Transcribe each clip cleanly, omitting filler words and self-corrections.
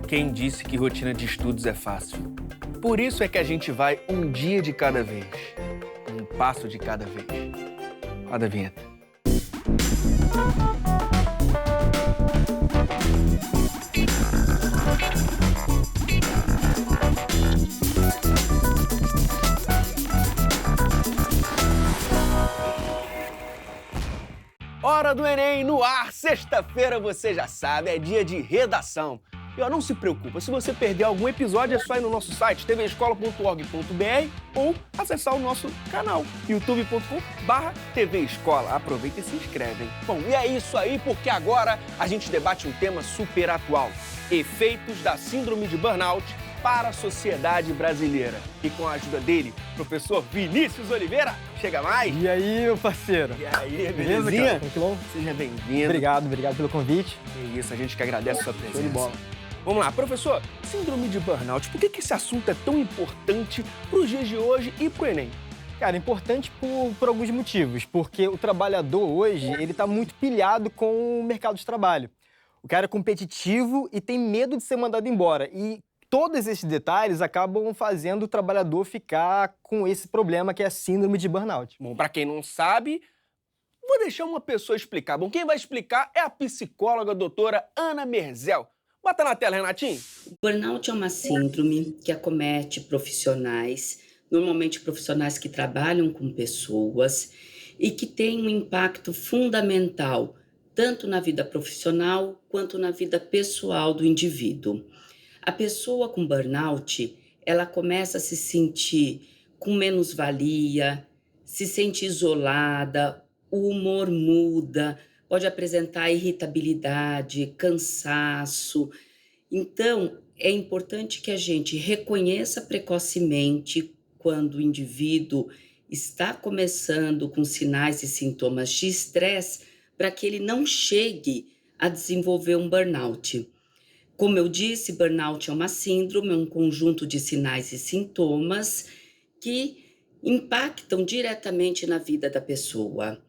Quem disse que rotina de estudos é fácil? Por isso é que a gente vai um dia de cada vez, um passo de cada vez. Roda a vinheta. Hora do Enem no ar! Sexta-feira, você já sabe, é dia de redação. E ó, não se preocupa, se você perder algum episódio é só ir no nosso site tvescola.org.br ou acessar o nosso canal youtube.com/tvescola. Aproveita e se inscreve, hein? Bom, e é isso aí, porque agora a gente debate um tema super atual: efeitos da síndrome de burnout para a sociedade brasileira. E com a ajuda dele, professor Vinícius Oliveira, chega mais. E aí, meu parceiro? E aí, Beleza, belezinha? cara? Tranquilão? Seja bem-vindo. Obrigado pelo convite. É isso, a gente que agradece a sua presença. Show de bola. Vamos lá, professor, síndrome de burnout, por que esse assunto é tão importante para os dias de hoje e para o Enem? Cara, importante por alguns motivos, porque o trabalhador hoje, ele tá muito pilhado com o mercado de trabalho. O cara é competitivo e tem medo de ser mandado embora. E todos esses detalhes acabam fazendo o trabalhador ficar com esse problema que é a síndrome de burnout. Bom, para quem não sabe, vou deixar uma pessoa explicar. Bom, quem vai explicar é a psicóloga doutora Ana Merzel. Bota na tela, Renatinho. O burnout é uma síndrome que acomete profissionais, normalmente profissionais que trabalham com pessoas e que tem um impacto fundamental tanto na vida profissional quanto na vida pessoal do indivíduo. A pessoa com burnout, ela começa a se sentir com menos-valia, se sente isolada, o humor muda, pode apresentar irritabilidade, cansaço. Então, é importante que a gente reconheça precocemente quando o indivíduo está começando com sinais e sintomas de estresse, para que ele não chegue a desenvolver um burnout. Como eu disse, burnout é uma síndrome, é um conjunto de sinais e sintomas que impactam diretamente na vida da pessoa.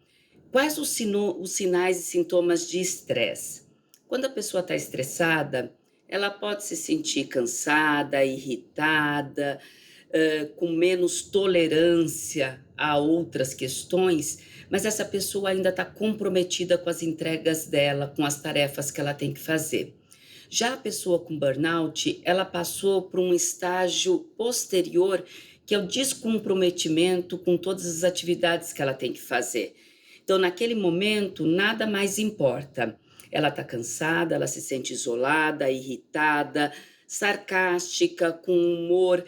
Quais os sinais e sintomas de estresse? Quando a pessoa está estressada, ela pode se sentir cansada, irritada, com menos tolerância a outras questões, mas essa pessoa ainda está comprometida com as entregas dela, com as tarefas que ela tem que fazer. Já a pessoa com burnout, ela passou por um estágio posterior, que é o descomprometimento com todas as atividades que ela tem que fazer. Então, naquele momento, nada mais importa. Ela está cansada, ela se sente isolada, irritada, sarcástica, com um humor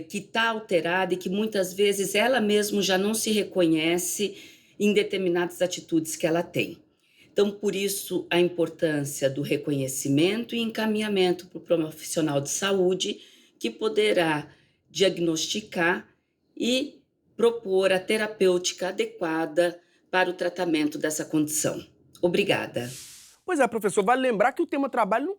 que está alterado e que muitas vezes ela mesma já não se reconhece em determinadas atitudes que ela tem. Então, por isso, a importância do reconhecimento e encaminhamento para o profissional de saúde, que poderá diagnosticar e propor a terapêutica adequada para o tratamento dessa condição. Obrigada. Pois é, professor, vale lembrar que o tema trabalho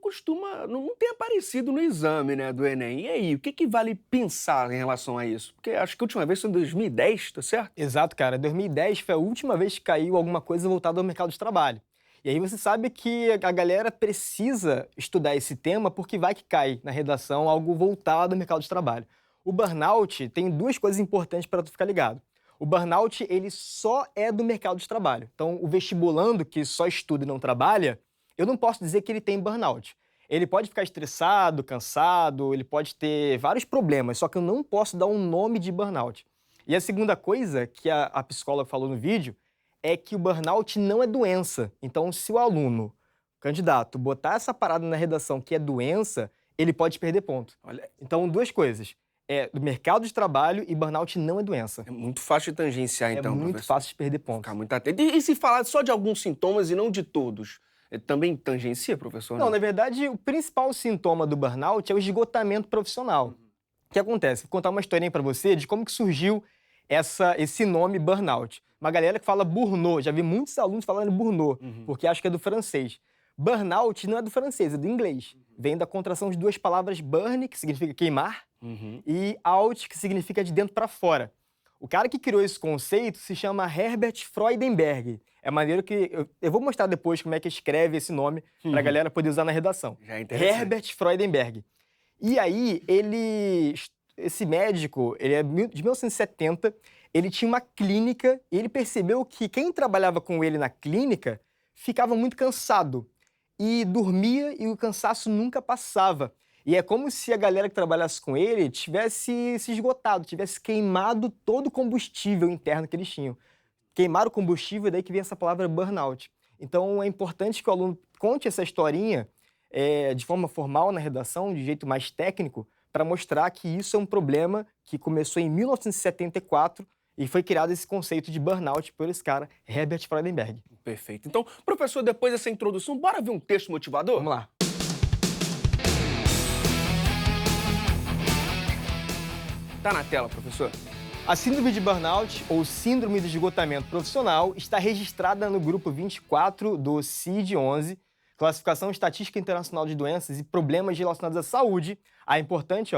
não tem aparecido no exame, né, do Enem. E aí, o que vale pensar em relação a isso? Porque acho que a última vez foi em 2010, tá certo? Exato, cara. 2010 foi a última vez que caiu alguma coisa voltada ao mercado de trabalho. E aí você sabe que a galera precisa estudar esse tema porque vai que cai na redação algo voltado ao mercado de trabalho. O burnout tem duas coisas importantes para tu ficar ligado. O burnout, ele só é do mercado de trabalho. Então, o vestibulando que só estuda e não trabalha, eu não posso dizer que ele tem burnout. Ele pode ficar estressado, cansado, ele pode ter vários problemas, só que eu não posso dar um nome de burnout. E a segunda coisa que a psicóloga falou no vídeo é que o burnout não é doença. Então, se o aluno, candidato, botar essa parada na redação que é doença, ele pode perder ponto. Olha, Então, duas coisas. É do mercado de trabalho e burnout não é doença. é muito fácil de tangenciar, então, é muito professor. fácil de perder ponto. Ficar muito atento. E se falar só de alguns sintomas e não de todos, também tangencia, professor? Não, na verdade, o principal sintoma do burnout é o esgotamento profissional. O que acontece? Vou contar uma historinha para você de como que surgiu esse nome burnout. Uma galera que fala burnout, já vi muitos alunos falando burnout, porque acho que é do francês. Burnout não é do francês, é do inglês. Vem da contração de duas palavras burn, que significa queimar, e out, que significa de dentro para fora. O cara que criou esse conceito se chama Herbert Freudenberg. É maneiro que... Eu vou mostrar depois como é que escreve esse nome para a galera poder usar na redação. Já é interessante. Herbert Freudenberg. E aí, esse médico, ele é de 1970, ele tinha uma clínica e ele percebeu que quem trabalhava com ele na clínica ficava muito cansado e dormia e o cansaço nunca passava. E é como se a galera que trabalhasse com ele tivesse se esgotado, tivesse queimado todo o combustível interno que eles tinham. Queimar o combustível, daí que vem essa palavra burnout. Então é importante que o aluno conte essa historinha de forma formal na redação, de jeito mais técnico, para mostrar que isso é um problema que começou em 1974 e foi criado esse conceito de burnout por esse cara, Herbert Freudenberg. Perfeito. Então, professor, depois dessa introdução, bora ver um texto motivador? Vamos lá. Tá na tela, professor. A síndrome de burnout, ou síndrome de esgotamento profissional, está registrada no grupo 24 do CID-11, Classificação Estatística Internacional de Doenças e Problemas Relacionados à Saúde. É importante,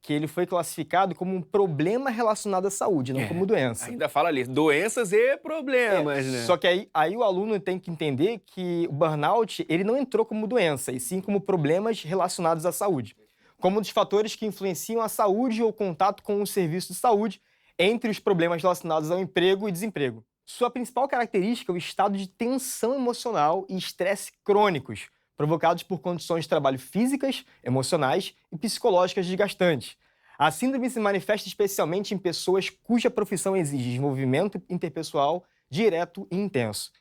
que ele foi classificado como um problema relacionado à saúde, não como doença. Ainda fala ali, doenças e problemas, né? Só que aí o aluno tem que entender que o burnout, ele não entrou como doença, e sim como problemas relacionados à saúde. Como um dos fatores que influenciam a saúde ou o contato com o serviço de saúde, entre os problemas relacionados ao emprego e desemprego. Sua principal característica é o estado de tensão emocional e estresse crônicos, provocados por condições de trabalho físicas, emocionais e psicológicas desgastantes. A síndrome se manifesta especialmente em pessoas cuja profissão exige desenvolvimento interpessoal direto e intenso.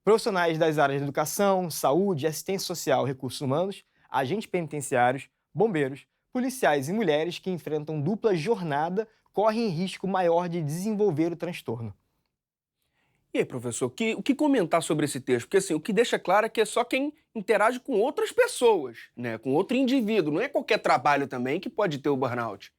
Profissionais das áreas de educação, saúde, assistência social e recursos humanos, agentes penitenciários, bombeiros, policiais e mulheres que enfrentam dupla jornada correm risco maior de desenvolver o transtorno. E aí, professor, o que comentar sobre esse texto? Porque assim, o que deixa claro é que é só quem interage com outras pessoas, né? Com outro indivíduo. Não é qualquer trabalho também que pode ter o burnout.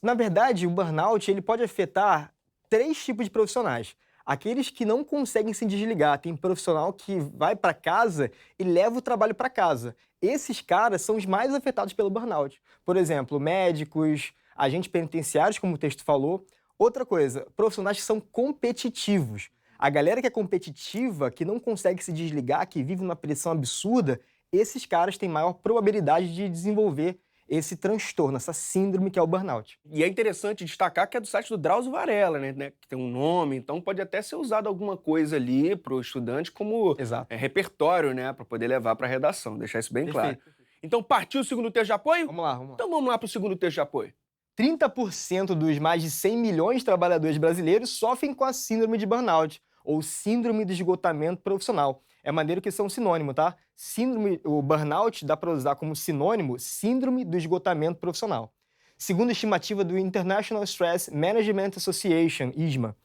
Na verdade, o burnout ele pode afetar 3 tipos de profissionais. Aqueles que não conseguem se desligar. Tem profissional que vai para casa e leva o trabalho para casa. Esses caras são os mais afetados pelo burnout. Por exemplo, médicos, agentes penitenciários, como o texto falou. Outra coisa, profissionais que são competitivos. A galera que é competitiva, que não consegue se desligar, que vive uma pressão absurda, esses caras têm maior probabilidade de desenvolver esse transtorno, essa síndrome que é o burnout. E é interessante destacar que é do site do Drauzio Varela, né? Que tem um nome, então pode até ser usado alguma coisa ali para o estudante como repertório, né? Para poder levar para a redação, deixar isso bem claro. Então partiu o segundo texto de apoio? Vamos lá. Então vamos lá para o segundo texto de apoio. 30% dos mais de 100 milhões de trabalhadores brasileiros sofrem com a síndrome de burnout, ou síndrome de esgotamento profissional. É maneiro que são sinônimo, tá? O burnout dá para usar como sinônimo síndrome do esgotamento profissional. Segundo a estimativa do International Stress Management Association, ISMA,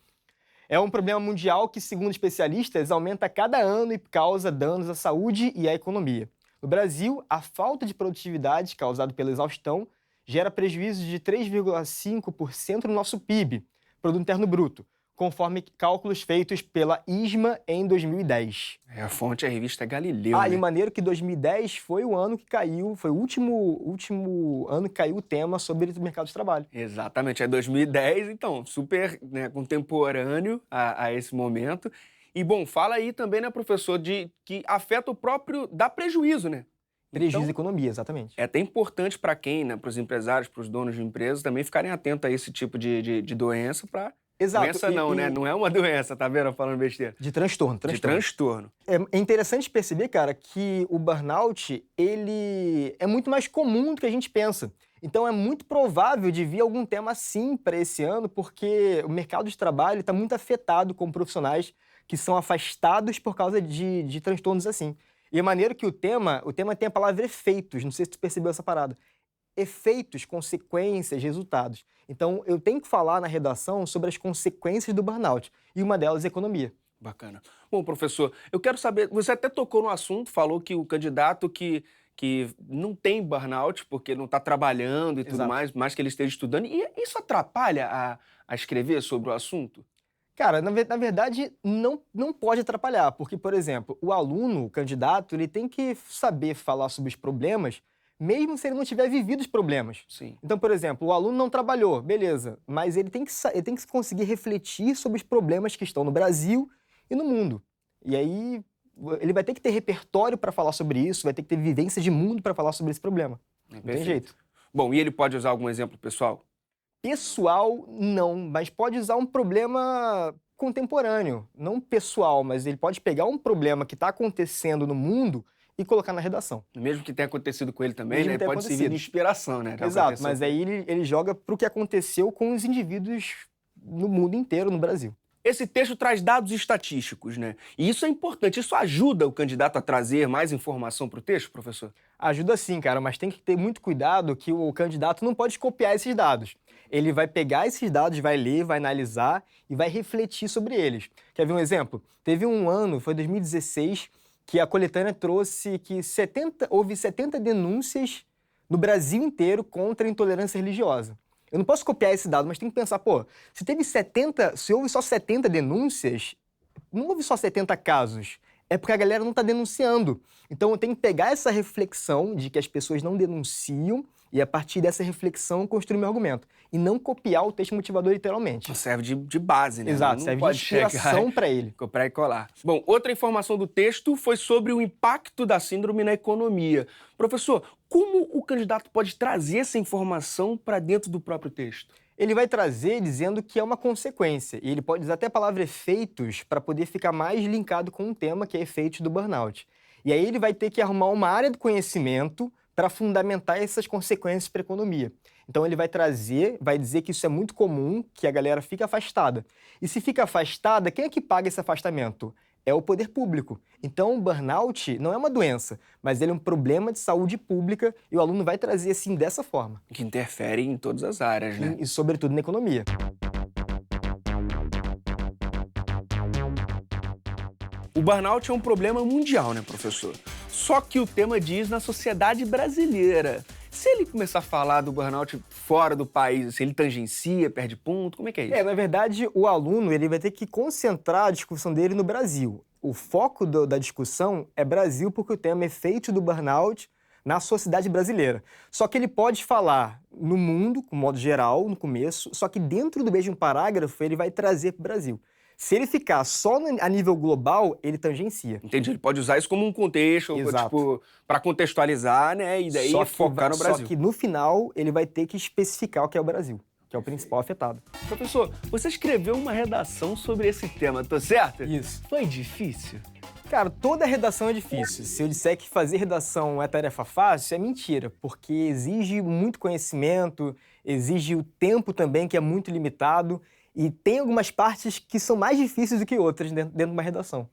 é um problema mundial que, segundo especialistas, aumenta a cada ano e causa danos à saúde e à economia. No Brasil, a falta de produtividade causada pela exaustão gera prejuízo de 3,5% no nosso PIB, Produto Interno Bruto, conforme cálculos feitos pela ISMA em 2010. A fonte é a revista Galileu, né? E maneiro que 2010 foi o ano que caiu, foi o último ano que caiu o tema sobre o mercado de trabalho. Exatamente, é 2010, então, super, né, contemporâneo a esse momento. E, bom, fala aí também, né, professor, que afeta o próprio, dá prejuízo, né? Prejuízo à economia, exatamente. É até importante para quem, né, para os empresários, para os donos de empresas, também ficarem atentos a esse tipo de doença para... Exato. Doença não, né? Não é uma doença, tá vendo? Falando besteira. De transtorno. De transtorno. É interessante perceber, cara, que o burnout, ele é muito mais comum do que a gente pensa. Então é muito provável de vir algum tema assim para esse ano, porque o mercado de trabalho está muito afetado com profissionais que são afastados por causa de transtornos assim. E é maneiro que o tema tem a palavra efeitos, não sei se tu percebeu essa parada. Efeitos, consequências, resultados. Então, eu tenho que falar na redação sobre as consequências do burnout, e uma delas é a economia. Bacana. Bom, professor, eu quero saber, você até tocou no assunto, falou que o candidato que não tem burnout porque não está trabalhando e tudo mais que ele esteja estudando, e isso atrapalha a escrever sobre o assunto? Cara, na verdade, não pode atrapalhar, porque, por exemplo, o aluno, o candidato, ele tem que saber falar sobre os problemas mesmo se ele não tiver vivido os problemas. Sim. Então, por exemplo, o aluno não trabalhou, beleza, mas ele tem que conseguir refletir sobre os problemas que estão no Brasil e no mundo. E aí ele vai ter que ter repertório para falar sobre isso, vai ter que ter vivência de mundo para falar sobre esse problema. Não tem jeito. Bom, e ele pode usar algum exemplo pessoal? Pessoal, não, mas pode usar um problema contemporâneo. Não pessoal, mas ele pode pegar um problema que está acontecendo no mundo e colocar na redação. Mesmo que tenha acontecido com ele também, Mesmo né? que tenha Pode servir de acontecido. inspiração, né? Exato, mas aí ele joga para o que aconteceu com os indivíduos no mundo inteiro, no Brasil. Esse texto traz dados estatísticos, né? E isso é importante. Isso ajuda o candidato a trazer mais informação para o texto, professor? Ajuda sim, cara, mas tem que ter muito cuidado que o candidato não pode copiar esses dados. Ele vai pegar esses dados, vai ler, vai analisar e vai refletir sobre eles. Quer ver um exemplo? Teve um ano, foi 2016, que a coletânea trouxe que houve 70 denúncias no Brasil inteiro contra a intolerância religiosa. Eu não posso copiar esse dado, mas tem que pensar, se houve só 70 denúncias, não houve só 70 casos. É porque a galera não está denunciando. Então eu tenho que pegar essa reflexão de que as pessoas não denunciam e, a partir dessa reflexão, construir meu argumento. E não copiar o texto motivador literalmente. Serve de base, né? Exato, não serve de pode inspiração para ele. Copiar e colar. Bom, outra informação do texto foi sobre o impacto da síndrome na economia. Professor, como o candidato pode trazer essa informação para dentro do próprio texto? Ele vai trazer dizendo que é uma consequência, e ele pode usar até a palavra efeitos para poder ficar mais linkado com um tema que é efeitos do burnout. E aí ele vai ter que arrumar uma área do conhecimento para fundamentar essas consequências para a economia. Então ele vai dizer que isso é muito comum, que a galera fica afastada. E se fica afastada, quem é que paga esse afastamento? É o poder público. Então o burnout não é uma doença, mas ele é um problema de saúde pública e o aluno vai trazer assim dessa forma. Que interfere em todas as áreas, né? E sobretudo na economia. O burnout é um problema mundial, né, professor? Só que o tema diz na sociedade brasileira. Se ele começar a falar do burnout fora do país, se ele tangencia, perde ponto, como é que é isso? Na verdade, o aluno ele vai ter que concentrar a discussão dele no Brasil. O foco da discussão é Brasil porque o tema é efeito do burnout na sociedade brasileira. Só que ele pode falar no mundo, com modo geral, no começo, só que dentro do mesmo parágrafo ele vai trazer para o Brasil. Se ele ficar só a nível global, ele tangencia. Entendi, ele pode usar isso como um contexto, tipo, para contextualizar, né, e daí focar no Brasil. Só que no final ele vai ter que especificar o que é o Brasil, que é o principal afetado. Professor, você escreveu uma redação sobre esse tema, tô certo? Isso. Foi difícil? Cara, toda redação é difícil. Se eu disser que fazer redação é tarefa fácil, é mentira, porque exige muito conhecimento, exige o tempo também, que é muito limitado, e tem algumas partes que são mais difíceis do que outras dentro de uma redação.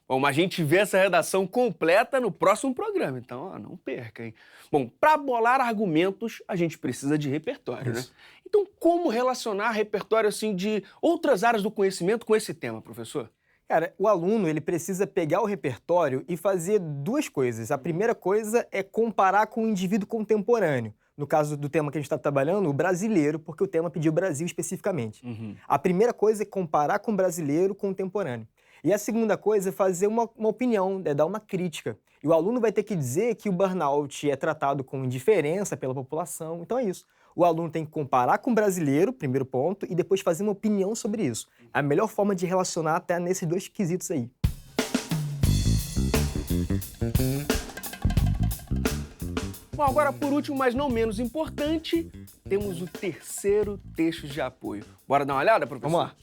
Bom, mas a gente vê essa redação completa no próximo programa, então não perca, hein? Bom, para bolar argumentos, a gente precisa de repertório, né? Então, como relacionar repertório assim de outras áreas do conhecimento com esse tema, professor? Cara, o aluno ele precisa pegar o repertório e fazer duas coisas. A primeira coisa é comparar com o indivíduo contemporâneo. No caso do tema que a gente está trabalhando, o brasileiro, porque o tema pediu Brasil especificamente. A primeira coisa é comparar com o brasileiro contemporâneo. E a segunda coisa é fazer uma opinião, é dar uma crítica. E o aluno vai ter que dizer que o burnout é tratado com indiferença pela população. Então é isso. O aluno tem que comparar com o brasileiro, primeiro ponto, e depois fazer uma opinião sobre isso. A melhor forma de relacionar até nesses dois quesitos aí. Bom, agora por último, mas não menos importante, temos o terceiro texto de apoio. Bora dar uma olhada, professor? Vamos lá.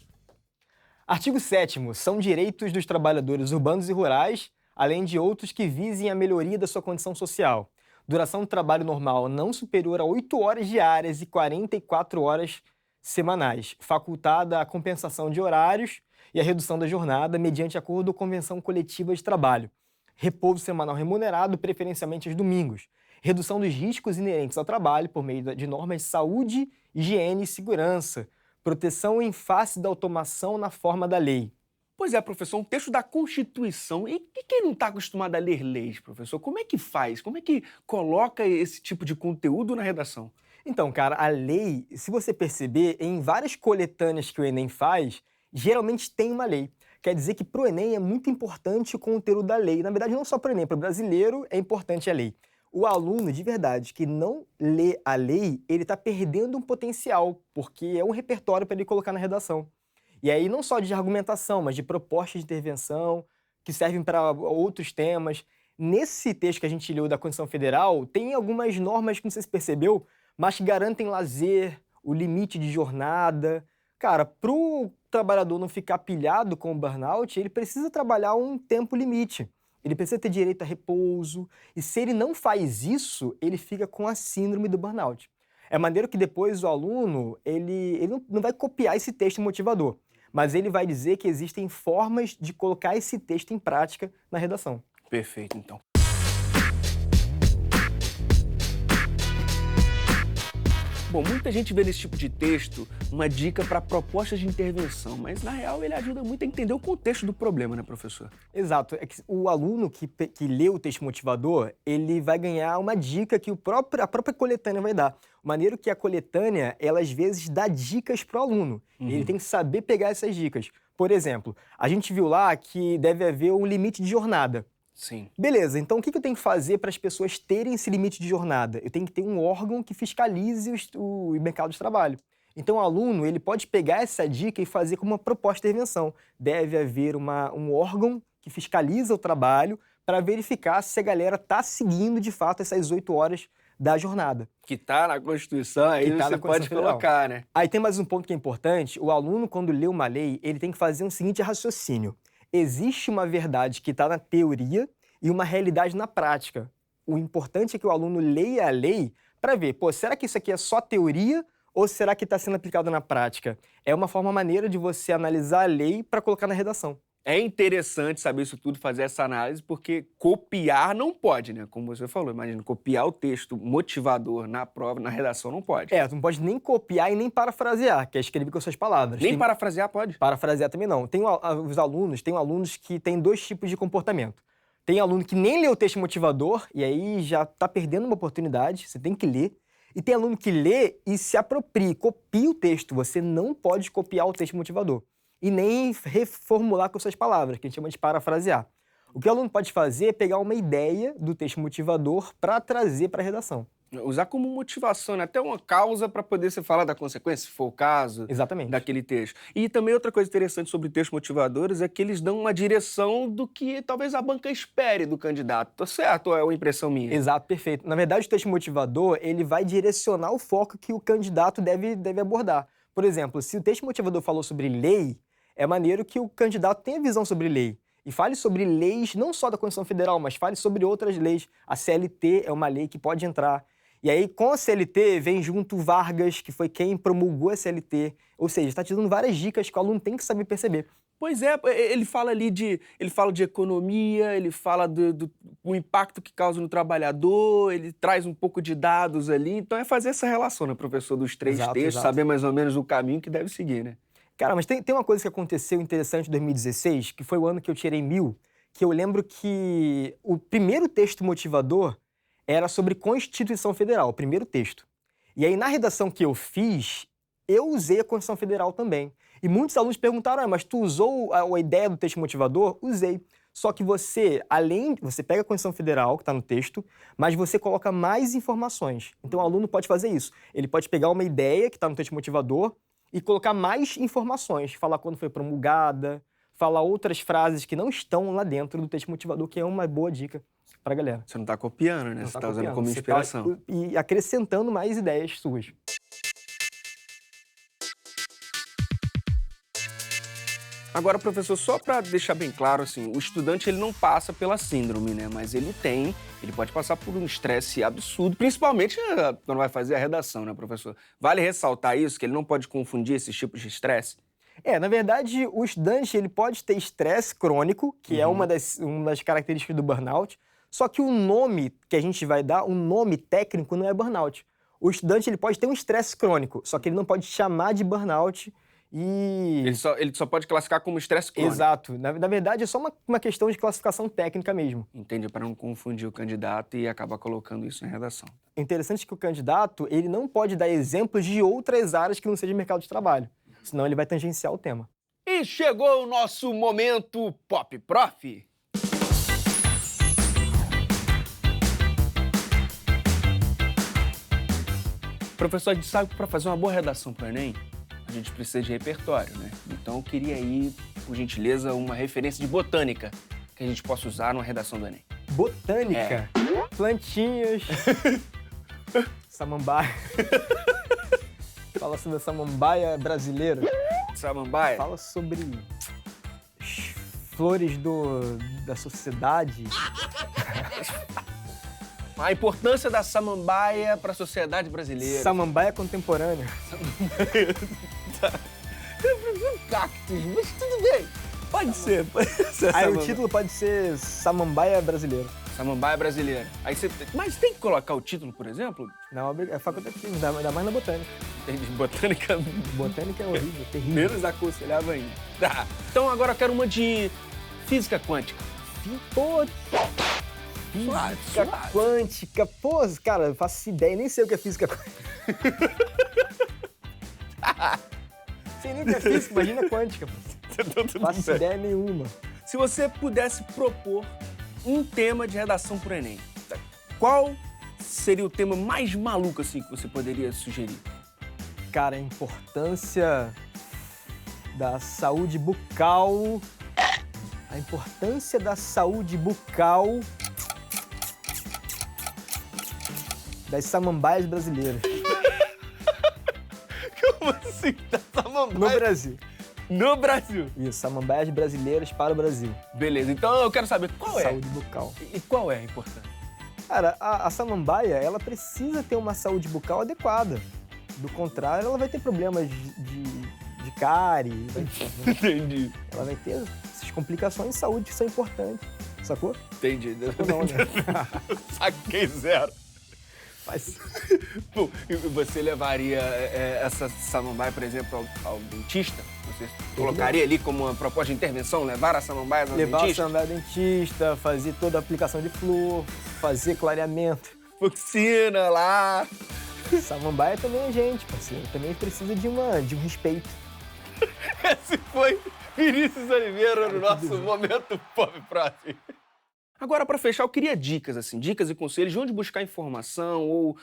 Artigo 7º. São direitos dos trabalhadores urbanos e rurais, além de outros que visem a melhoria da sua condição social. Duração do trabalho normal não superior a 8 horas diárias e 44 horas semanais. Facultada a compensação de horários e a redução da jornada mediante acordo ou convenção coletiva de trabalho. Repouso semanal remunerado, preferencialmente aos domingos. Redução dos riscos inerentes ao trabalho por meio de normas de saúde, higiene e segurança. Proteção em face da automação na forma da lei. Pois é, professor, um texto da Constituição. E quem não está acostumado a ler leis, professor? Como é que faz? Como é que coloca esse tipo de conteúdo na redação? Então, cara, a lei, se você perceber, em várias coletâneas que o Enem faz, geralmente tem uma lei. Quer dizer que para o Enem é muito importante o conteúdo da lei. Na verdade, não só para o Enem, para o brasileiro é importante a lei. O aluno, de verdade, que não lê a lei, ele está perdendo um potencial, porque é um repertório para ele colocar na redação. E aí não só de argumentação, mas de propostas de intervenção, que servem para outros temas. Nesse texto que a gente leu da Constituição Federal, tem algumas normas que não sei se percebeu, mas que garantem lazer, o limite de jornada. Cara, para o trabalhador não ficar pilhado com o burnout, ele precisa trabalhar um tempo limite. Ele precisa ter direito a repouso. E se ele não faz isso, ele fica com a síndrome do burnout. É maneiro que depois o aluno, ele não vai copiar esse texto motivador, mas ele vai dizer que existem formas de colocar esse texto em prática na redação. Perfeito, então. Bom, muita gente vê nesse tipo de texto uma dica para propostas de intervenção, mas na real ele ajuda muito a entender o contexto do problema, né, professor? Exato. É que o aluno que lê o texto motivador, ele vai ganhar uma dica que a própria coletânea vai dar. Maneiro que a coletânea, ela às vezes dá dicas para o aluno. Ele tem que saber pegar essas dicas. Por exemplo, a gente viu lá que deve haver um limite de jornada. Sim. Beleza, então o que eu tenho que fazer para as pessoas terem esse limite de jornada? Eu tenho que ter um órgão que fiscalize o mercado de trabalho. Então o aluno ele pode pegar essa dica e fazer como uma proposta de intervenção. Deve haver um órgão que fiscaliza o trabalho para verificar se a galera está seguindo de fato essas 8 horas da jornada. Que está na Constituição, aí você pode colocar, né? Aí tem mais um ponto que é importante. O aluno, quando lê uma lei, ele tem que fazer um seguinte raciocínio. Existe uma verdade que está na teoria e uma realidade na prática. O importante é que o aluno leia a lei para ver, será que isso aqui é só teoria ou será que está sendo aplicado na prática? É uma forma maneira de você analisar a lei para colocar na redação. É interessante saber isso tudo, fazer essa análise, porque copiar não pode, né? Como você falou, imagina, copiar o texto motivador na prova, na redação, não pode. Tu não pode nem copiar e nem parafrasear, que é escrever com as suas palavras. Nem parafrasear pode? Parafrasear também não. Tem alunos que têm 2 tipos de comportamento. Tem aluno que nem lê o texto motivador, e aí já está perdendo uma oportunidade, você tem que ler. E tem aluno que lê e se apropria, copia o texto. Você não pode copiar o texto motivador. E nem reformular com suas palavras, que a gente chama de parafrasear. O que o aluno pode fazer é pegar uma ideia do texto motivador para trazer para a redação. Usar como motivação, né? Até uma causa para poder você falar da consequência, se for o caso. Exatamente. Daquele texto. E também outra coisa interessante sobre textos motivadores é que eles dão uma direção do que talvez a banca espere do candidato. Tá certo ou é uma impressão minha? Exato, perfeito. Na verdade, o texto motivador, ele vai direcionar o foco que o candidato deve abordar. Por exemplo, se o texto motivador falou sobre lei, é maneiro que o candidato tenha visão sobre lei. E fale sobre leis, não só da Constituição Federal, mas fale sobre outras leis. A CLT é uma lei que pode entrar. E aí, com a CLT, vem junto Vargas, que foi quem promulgou a CLT. Ou seja, está te dando várias dicas que o aluno tem que saber perceber. Pois é, ele fala ali ele fala de economia, ele fala do impacto que causa no trabalhador, ele traz um pouco de dados ali. Então é fazer essa relação, né, professor, dos 3 textos, saber mais ou menos o caminho que deve seguir, né? Cara, mas tem uma coisa que aconteceu interessante em 2016, que foi o ano que eu tirei 1000, que eu lembro que o primeiro texto motivador era sobre Constituição Federal, o primeiro texto. E aí, na redação que eu fiz, eu usei a Constituição Federal também. E muitos alunos perguntaram, mas tu usou a ideia do texto motivador? Usei. Só que você pega a Constituição Federal, que está no texto, mas você coloca mais informações. Então, o aluno pode fazer isso. Ele pode pegar uma ideia que está no texto motivador e colocar mais informações. Falar quando foi promulgada, falar outras frases que não estão lá dentro do texto motivador, que é uma boa dica para a galera. Você não está copiando, né? Você está usando como inspiração. E acrescentando mais ideias suas. Agora, professor, só para deixar bem claro, assim, o estudante ele não passa pela síndrome, né? Mas ele pode passar por um estresse absurdo, principalmente quando vai fazer a redação, né, professor? Vale ressaltar isso, que ele não pode confundir esses tipos de estresse? Na verdade, o estudante ele pode ter estresse crônico, que é uma das características do burnout, só que o nome que a gente vai dar, o nome técnico não é burnout. O estudante ele pode ter um estresse crônico, só que ele não pode chamar de burnout e... Ele só pode classificar como estresse crônico. Exato. Na verdade, é só uma questão de classificação técnica mesmo. Entendi, para não confundir o candidato e acabar colocando isso na redação. É interessante que o candidato ele não pode dar exemplos de outras áreas que não seja mercado de trabalho, senão ele vai tangenciar o tema. E chegou o nosso momento Pop Prof. Professor, a gente sabe que para fazer uma boa redação para o Enem, a gente precisa de repertório, né? Então eu queria aí, por gentileza, uma referência de botânica que a gente possa usar numa redação do Enem. Botânica. Plantinhas. Samambaia. Fala sobre a samambaia brasileira. Samambaia? Fala sobre as flores da sociedade. A importância da samambaia para a sociedade brasileira. Samambaia contemporânea. Cactus, mas tudo bem. Pode ser. Aí o título pode ser Samambaia Brasileira. Samambaia brasileira. Aí você... Mas tem que colocar o título, por exemplo? Não, é facultativo, ainda mais na botânica. Entendi. Botânica... Botânica é horrível, terrível. Menos aconselhável ainda. Tá. Então agora eu quero uma de física quântica. Pô, Suave, física suave. quântica. Pô, cara, eu faço ideia, nem sei o que é física quântica. Sei nem o que é física, imagina quântica. Pô. Faço ideia nenhuma. Se você pudesse propor um tema de redação pro Enem, qual seria o tema mais maluco assim que você poderia sugerir? Cara, a importância da saúde bucal. A importância da saúde bucal das samambaias brasileiras. Como assim? Da No samambaia? Brasil. No Brasil. Isso, samambaias brasileiras para o Brasil. Beleza, então eu quero saber qual é. Saúde bucal. E qual é a importância? Cara, a samambaia, ela precisa ter uma saúde bucal adequada. Do contrário, ela vai ter problemas de cárie, Entendi. ela vai ter essas complicações de saúde que são importantes. Sacou? Entendi. Sacou não, né? Saquei zero. Mas, Pô, e você levaria essa samambaia, por exemplo, ao dentista? Você colocaria ali como uma proposta de intervenção, levar a samambaia ao levar a dentista? samambaia ao dentista, fazer toda a aplicação de flúor, fazer clareamento. Fuxina lá. Samambaia também é gente, parceiro. Também precisa de um respeito. Esse foi Vinícius Oliveira no nosso Momento Pop Prof. Agora, para fechar, eu queria dicas, assim, dicas e conselhos de onde buscar informação ou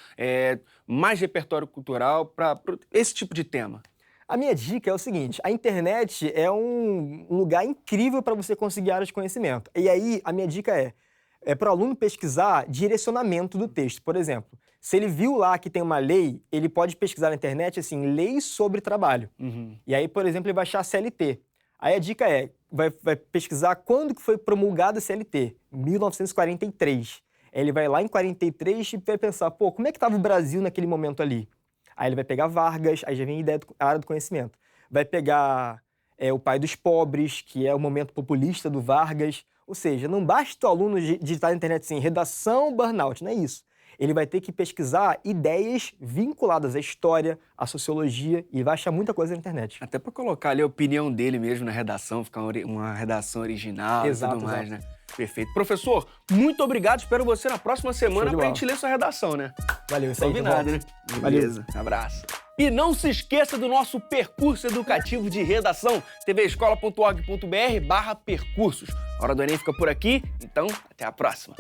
mais repertório cultural para esse tipo de tema. A minha dica é o seguinte, a internet é um lugar incrível para você conseguir áreas de conhecimento. E aí, a minha dica é para o aluno pesquisar direcionamento do texto. Por exemplo, se ele viu lá que tem uma lei, ele pode pesquisar na internet, assim, leis sobre trabalho. E aí, por exemplo, ele vai achar a CLT. Aí a dica vai pesquisar quando que foi promulgada a CLT, 1943. Aí ele vai lá em 43 e vai pensar, pô, como é que estava o Brasil naquele momento ali? Aí ele vai pegar Vargas, aí já vem a área do conhecimento. Vai pegar o Pai dos Pobres, que é o momento populista do Vargas. Ou seja, não basta o aluno digitar na internet assim, redação burnout, não é isso. Ele vai ter que pesquisar ideias vinculadas à história, à sociologia, e vai achar muita coisa na internet. Até para colocar ali a opinião dele mesmo na redação, ficar uma redação original e tudo mais, né? Perfeito. Professor, muito obrigado. Espero você na próxima semana pra gente ler sua redação, né? Valeu, isso aí. Combinado, né? Beleza. Abraço. E não se esqueça do nosso percurso educativo de redação, tvescola.org.br/percursos. A Hora do Enem fica por aqui, então até a próxima.